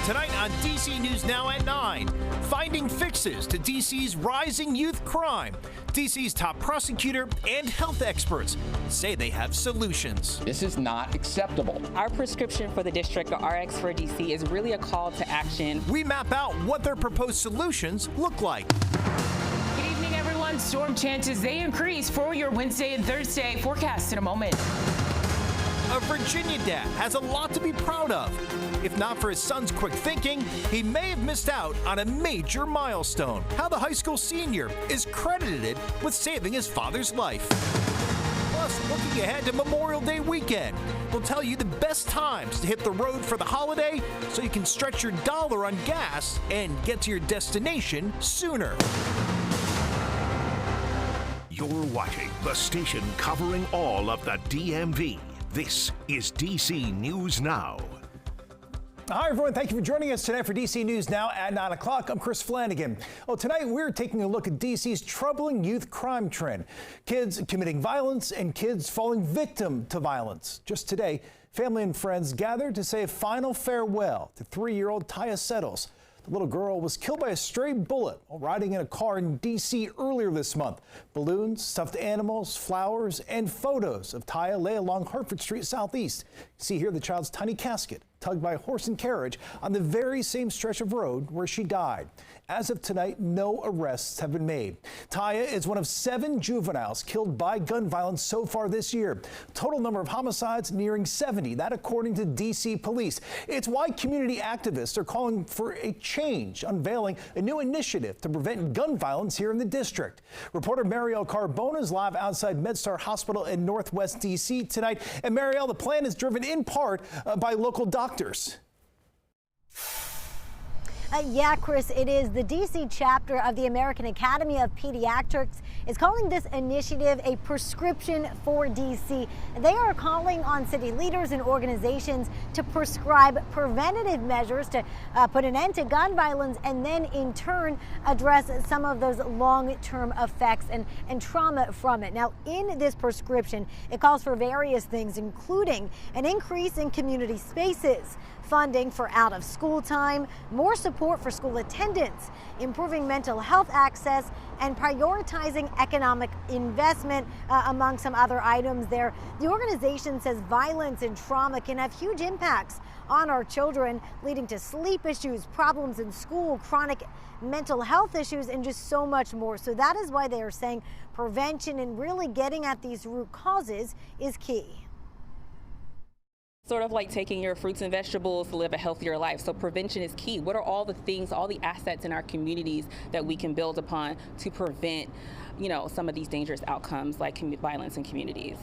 Tonight on DC News Now at 9, finding fixes to DC's rising youth crime. DC's top prosecutor and health experts say they have solutions. This is not acceptable. Our prescription for the district, or RX for DC, is really a call to action. We map out what their proposed solutions look like. Good evening, everyone. Storm chances, they increase for your Wednesday and Thursday forecast in a moment. A Virginia dad has a lot to be proud of. If not for his son's quick thinking, he may have missed out on a major milestone. How the high school senior is credited with saving his father's life. Plus, looking ahead to Memorial Day weekend, we'll tell you the best times to hit the road for the holiday so you can stretch your dollar on gas and get to your destination sooner. You're watching the station covering all of the DMV. This is DC News Now. Hi, everyone. Thank you for joining us tonight for DC News Now at 9 o'clock. I'm Chris Flanagan. Well, tonight we're taking a look at DC's troubling youth crime trend. Kids committing violence and kids falling victim to violence. Just today, family and friends gathered to say a final farewell to 3-year-old Taya Settles. The little girl was killed by a stray bullet while riding in a car in D.C. earlier this month. Balloons, stuffed animals, flowers, and photos of Taya lay along Hartford Street Southeast. See here the child's tiny casket tugged by a horse and carriage on the very same stretch of road where she died. As of tonight, no arrests have been made. Taya is one of 7 juveniles killed by gun violence so far this year. Total number of homicides nearing 70, that according to D.C. police. It's why community activists are calling for a change, unveiling a new initiative to prevent gun violence here in the district. Reporter Marielle Carbona is live outside MedStar Hospital in Northwest D.C. tonight. And Marielle, the plan is driven in part by local doctors. Yeah, Chris, it is. The D.C. chapter of the American Academy of Pediatrics is calling this initiative a prescription for D.C. They are calling on city leaders and organizations to prescribe preventative measures to put an end to gun violence and then in turn address some of those long-term effects and trauma from it. Now, in this prescription, it calls for various things, including an increase in community spaces, funding for out-of-school time, more support for school attendance, improving mental health access, and prioritizing economic investment, among some other items there. The organization says violence and trauma can have huge impacts on our children, leading to sleep issues, problems in school, chronic mental health issues, and just so much more. So that is why they are saying prevention and really getting at these root causes is key. Sort of like taking your fruits and vegetables to live a healthier life. So prevention is key. What are all the things, all the assets in our communities that we can build upon to prevent, some of these dangerous outcomes like violence in communities?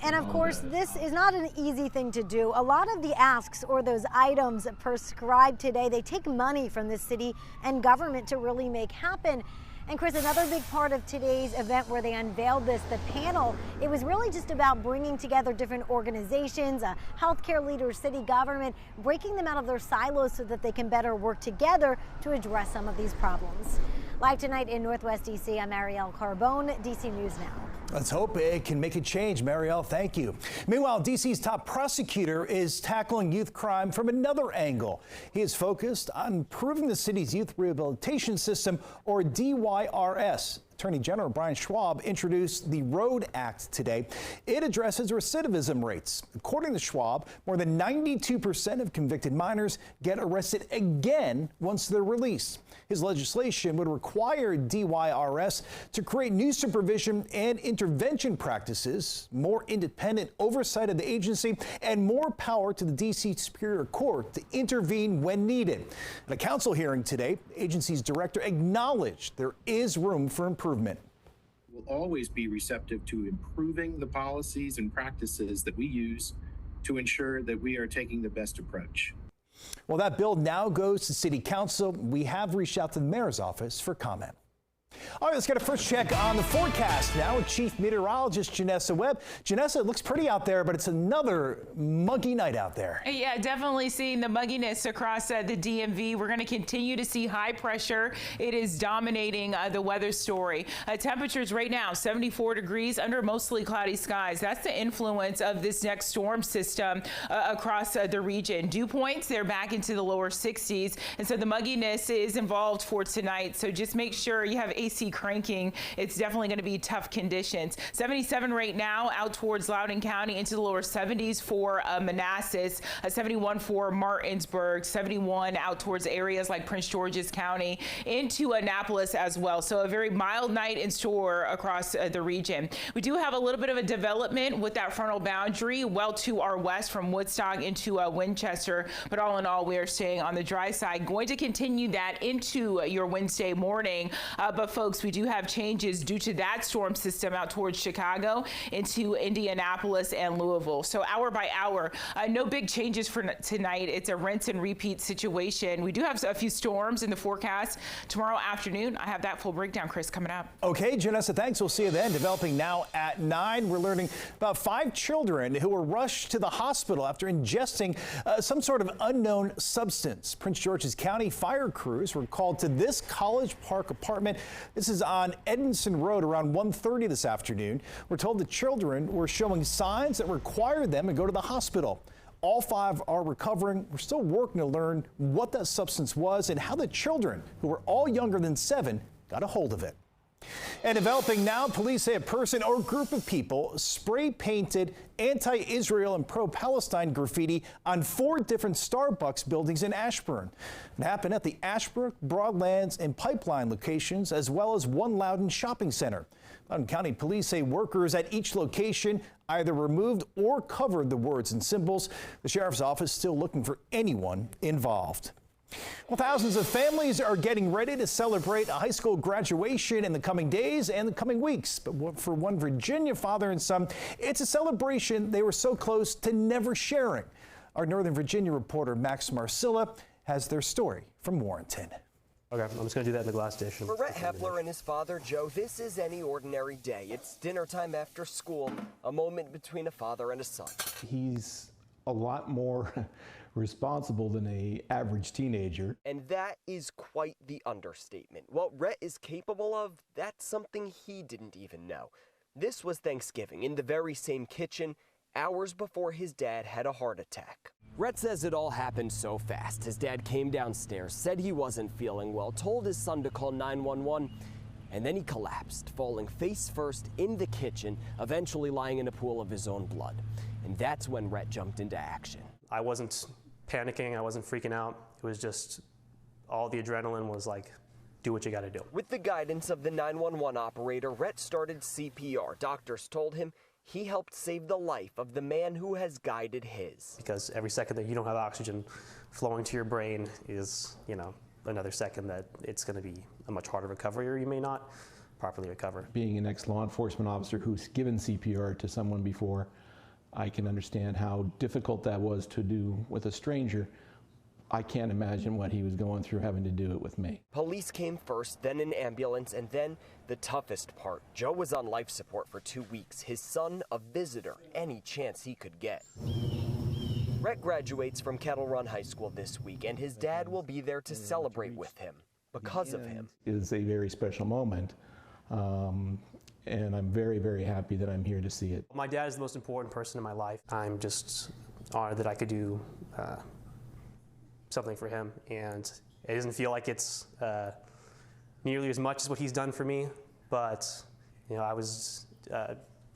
And of course, this is not an easy thing to do. A lot of the asks or those items prescribed today, they take money from the city and government to really make happen. And Chris, another big part of today's event where they unveiled this, the panel, it was really just about bringing together different organizations, healthcare leaders, city government, breaking them out of their silos so that they can better work together to address some of these problems. Live tonight in Northwest D.C., I'm Marielle Carbone, D.C. News Now. Let's hope it can make a change. Marielle, thank you. Meanwhile, D.C.'s top prosecutor is tackling youth crime from another angle. He is focused on improving the city's youth rehabilitation system, or DYRS. Attorney General Brian Schwab introduced the ROAD Act today. It addresses recidivism rates. According to Schwab, more than 92% of convicted minors get arrested again once they're released. His legislation would require DYRS to create new supervision and intervention practices, more independent oversight of the agency, and more power to the D.C. Superior Court to intervene when needed. At a council hearing today, the agency's director acknowledged there is room for improvement. We'll always be receptive to improving the policies and practices that we use to ensure that we are taking the best approach. Well, that bill now goes to City Council. We have reached out to the mayor's office for comment. All right, let's get a first check on the forecast now with Chief Meteorologist Janessa Webb. Janessa, it looks pretty out there, but it's another muggy night out there. Yeah, definitely seeing the mugginess across the DMV. We're going to continue to see high pressure. It is dominating the weather story. Temperatures right now, 74 degrees under mostly cloudy skies. That's the influence of this next storm system across the region. Dew points, they're back into the lower 60s. And so the mugginess is involved for tonight. So just make sure you have AC cranking. It's definitely going to be tough conditions. 77 right now out towards Loudoun County, into the lower 70s for Manassas, 71 for Martinsburg, 71 out towards areas like Prince George's County, into Annapolis as well. So a very mild night in store across the region. We do have a little bit of a development with that frontal boundary well to our west from Woodstock into Winchester, but all in all, we are staying on the dry side. Going to continue that into your Wednesday morning, but folks, we do have changes due to that storm system out towards Chicago into Indianapolis and Louisville. So hour by hour, no big changes for tonight. It's a rinse and repeat situation. We do have a few storms in the forecast tomorrow afternoon. I have that full breakdown, Chris, coming up. Okay, Janessa, thanks. We'll see you then. Developing now at 9, we're learning about 5 children who were rushed to the hospital after ingesting some sort of unknown substance. Prince George's County fire crews were called to this College Park apartment. This is on Edmondson Road around 1:30 this afternoon. We're told the children were showing signs that required them to go to the hospital. All 5 are recovering. We're still working to learn what that substance was and how the children, who were all younger than 7, got a hold of it. And developing now, police say a person or group of people spray painted anti-Israel and pro-Palestine graffiti on 4 different Starbucks buildings in Ashburn. It happened at the Ashbrook, Broadlands, and Pipeline locations, as well as one Loudoun shopping center. Loudoun County police say workers at each location either removed or covered the words and symbols. The sheriff's office still looking for anyone involved. Well, thousands of families are getting ready to celebrate a high school graduation in the coming days and the coming weeks. But for one Virginia father and son, it's a celebration they were so close to never sharing. Our Northern Virginia reporter Max Marcilla has their story from Warrenton. Okay, I'm just going to do that in the glass dish. For Rhett Hepler and his father, Joe, this is any ordinary day. It's dinner time after school, a moment between a father and a son. He's a lot more responsible than an average teenager. And that is quite the understatement. What Rhett is capable of, that's something he didn't even know. This was Thanksgiving in the very same kitchen, hours before his dad had a heart attack. Rhett says it all happened so fast. His dad came downstairs, said he wasn't feeling well, told his son to call 911, and then he collapsed, falling face first in the kitchen, eventually lying in a pool of his own blood. And that's when Rhett jumped into action. I wasn't panicking, I wasn't freaking out. It was just all the adrenaline was like, do what you gotta do. With the guidance of the 911 operator, Rhett started CPR. Doctors told him he helped save the life of the man who has guided his. Because every second that you don't have oxygen flowing to your brain is, another second that it's gonna be a much harder recovery, or you may not properly recover. Being an ex-law enforcement officer who's given CPR to someone before, I can understand how difficult that was to do with a stranger. I can't imagine what he was going through having to do it with me. Police came first, then an ambulance, and then the toughest part. Joe was on life support for 2 weeks. His son, a visitor, any chance he could get. Rhett graduates from Kettle Run High School this week, and his dad will be there to celebrate with him because of him. It is a very special moment. And I'm very, very happy that I'm here to see it. My dad is the most important person in my life. I'm just honored that I could do something for him, and it doesn't feel like it's nearly as much as what he's done for me, but I was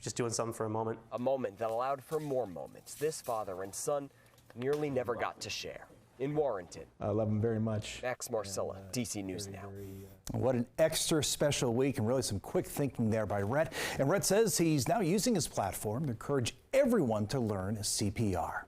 just doing something for a moment. A moment that allowed for more moments this father and son nearly never got to share. In Warrenton, I love him very much. Max Marcilla, DC News Now. What an extra special week, and really some quick thinking there by Rhett. And Rhett says he's now using his platform to encourage everyone to learn CPR.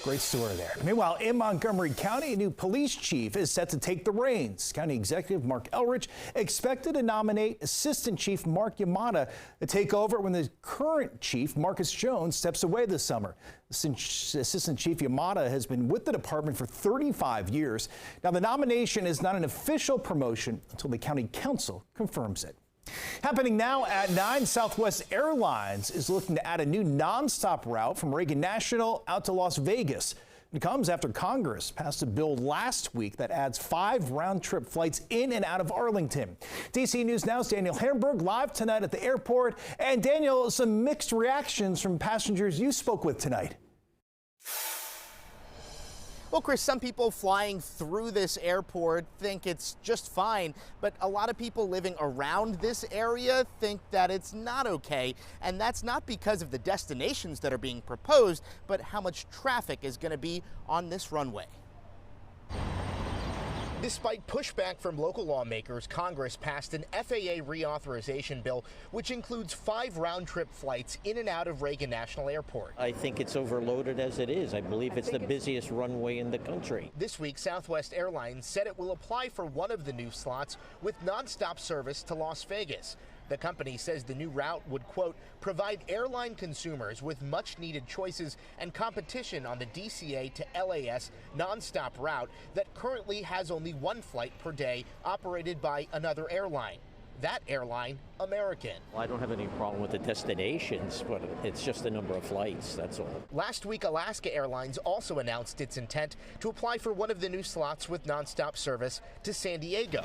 Great story there. Meanwhile, in Montgomery County, a new police chief is set to take the reins. County Executive Mark Elrich expected to nominate Assistant Chief Mark Yamada to take over when the current chief, Marcus Jones, steps away this summer. Assistant Chief Yamada has been with the department for 35 years. Now, the nomination is not an official promotion until the county council confirms it. Happening now at 9, Southwest Airlines is looking to add a new nonstop route from Reagan National out to Las Vegas. It comes after Congress passed a bill last week that adds 5 round-trip flights in and out of Arlington. DC News Now's Daniel Hamburg live tonight at the airport. And Daniel, some mixed reactions from passengers you spoke with tonight. Well, Chris, some people flying through this airport think it's just fine, but a lot of people living around this area think that it's not okay. And that's not because of the destinations that are being proposed, but how much traffic is going to be on this runway. Despite pushback from local lawmakers, Congress passed an FAA reauthorization bill, which includes 5 round-trip flights in and out of Reagan National Airport. I think it's overloaded as it is. I believe it's the busiest runway in the country. This week, Southwest Airlines said it will apply for one of the new slots with nonstop service to Las Vegas. The company says the new route would, quote, provide airline consumers with much-needed choices and competition on the DCA to LAS nonstop route that currently has only 1 flight per day operated by another airline. That airline, American. Well, I don't have any problem with the destinations, but it's just the number of flights, that's all. Last week, Alaska Airlines also announced its intent to apply for one of the new slots with nonstop service to San Diego.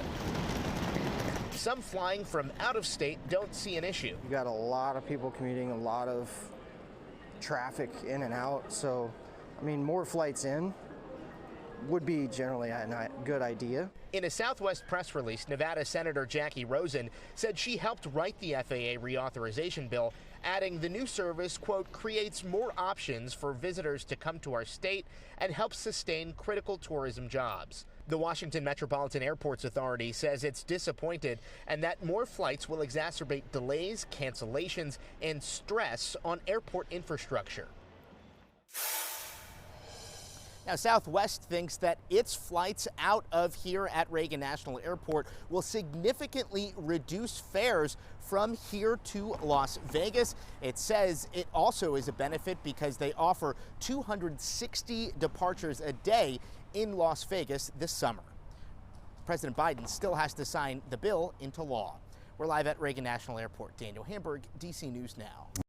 Some flying from out of state don't see an issue. You got a lot of people commuting, a lot of traffic in and out. So, I mean, more flights in would be generally a good idea. In a Southwest press release, Nevada Senator Jackie Rosen said she helped write the FAA reauthorization bill, adding the new service, quote, creates more options for visitors to come to our state and helps sustain critical tourism jobs. The Washington Metropolitan Airports Authority says it's disappointed and that more flights will exacerbate delays, cancellations, and stress on airport infrastructure. Now, Southwest thinks that its flights out of here at Reagan National Airport will significantly reduce fares from here to Las Vegas. It says it also is a benefit because they offer 260 departures a day in Las Vegas this summer. President Biden still has to sign the bill into law. We're live at Reagan National Airport. Daniel Hamburg, DC News Now.